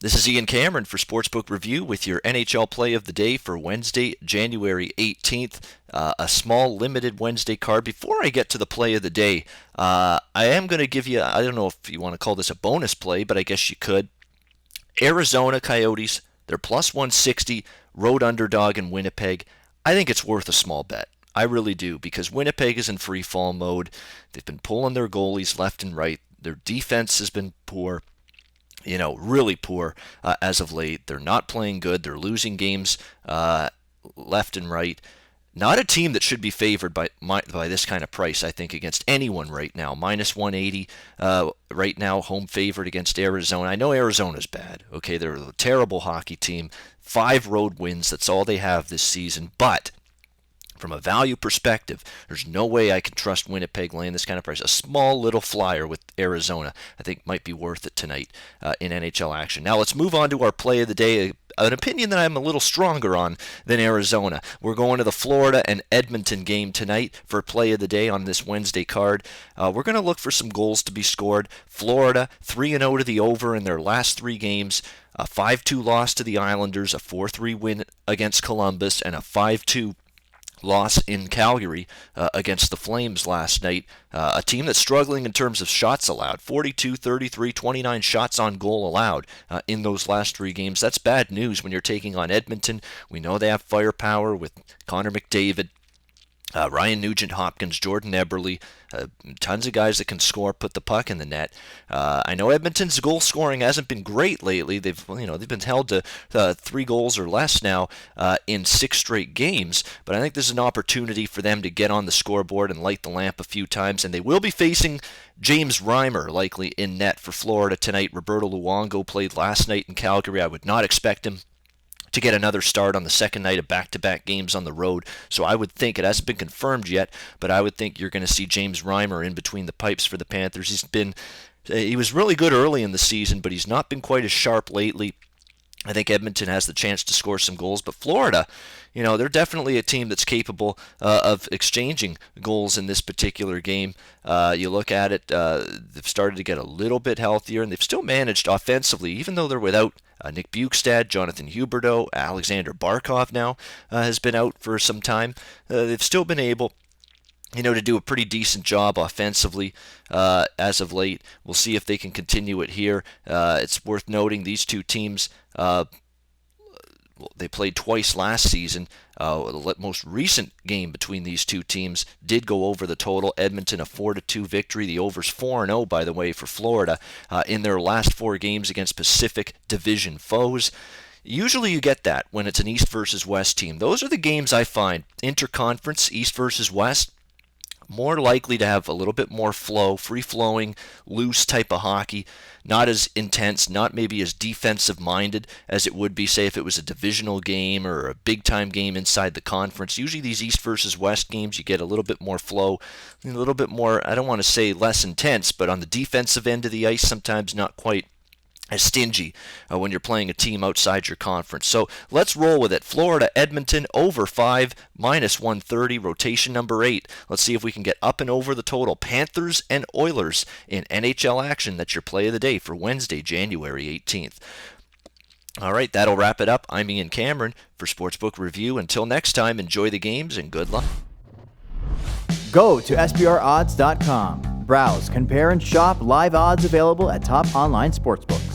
This is Ian Cameron for Sportsbook Review with your NHL play of the day for Wednesday, January 18th. A small limited Wednesday card. Before I get to the play of the day, I am going to give you, I don't know if you want to call this a bonus play, but I guess you could. Arizona Coyotes, they're plus 160, road underdog in Winnipeg. I think it's worth a small bet. I really do, because Winnipeg is in free fall mode. They've been pulling their goalies left and right. Their defense has been poor. Really poor as of late. They're not playing good. They're losing games left and right. Not a team that should be favored by this kind of price, I think, against anyone right now. Minus 180 right now, home favorite against Arizona. I know Arizona's bad. Okay, they're a terrible hockey team. 5 road wins. That's all they have this season. But from a value perspective, there's no way I can trust Winnipeg laying this kind of price. A small little flyer with Arizona, I think, might be worth it tonight in NHL action. Now let's move on to our play of the day, an opinion that I'm a little stronger on than Arizona. We're going to the Florida and Edmonton game tonight for play of the day on this Wednesday card. We're going to look for some goals to be scored. Florida 3-0 to the over in their last 3 games. A 5-2 loss to the Islanders, a 4-3 win against Columbus, and a 5-2 loss in Calgary against the Flames last night. A team that's struggling in terms of shots allowed. 42, 33, 29 shots on goal allowed in those last 3 games. That's bad news when you're taking on Edmonton. We know they have firepower with Connor McDavid, Ryan Nugent-Hopkins, Jordan Eberle, tons of guys that can score, put the puck in the net. I know Edmonton's goal scoring hasn't been great lately. They've been held to 3 goals or less now in 6 straight games. But I think this is an opportunity for them to get on the scoreboard and light the lamp a few times. And they will be facing James Reimer likely in net for Florida tonight. Roberto Luongo played last night in Calgary. I would not expect him to get another start on the second night of back-to-back games on the road. So I would think, it hasn't been confirmed yet, but I would think you're going to see James Reimer in between the pipes for the Panthers. He was really good early in the season, but he's not been quite as sharp lately. I think Edmonton has the chance to score some goals, but Florida, they're definitely a team that's capable of exchanging goals in this particular game. You look at it, they've started to get a little bit healthier, and they've still managed offensively, even though they're without Nick Bukestad, Jonathan Huberdeau, Alexander Barkov now has been out for some time. They've still been able to do a pretty decent job offensively as of late. We'll see if they can continue it here. It's worth noting these two teams, they played twice last season. The most recent game between these two teams did go over the total. Edmonton a 4-2 victory. The over's 4-0, by the way, for Florida in their last 4 games against Pacific Division foes. Usually you get that when it's an East versus West team. Those are the games I find, interconference, East versus West, more likely to have a little bit more flow, free-flowing, loose type of hockey, not as intense, not maybe as defensive-minded as it would be, say, if it was a divisional game or a big-time game inside the conference. Usually these East versus West games, you get a little bit more flow, a little bit more, I don't want to say less intense, but on the defensive end of the ice, sometimes not quite as stingy when you're playing a team outside your conference. So let's roll with it. Florida, Edmonton, over 5, minus 130, rotation number 8. Let's see if we can get up and over the total. Panthers and Oilers in NHL action. That's your play of the day for Wednesday, January 18th. All right, that'll wrap it up. I'm Ian Cameron for Sportsbook Review. Until next time, enjoy the games and good luck. Go to SBRodds.com. Browse, compare, and shop live odds available at top online sportsbooks.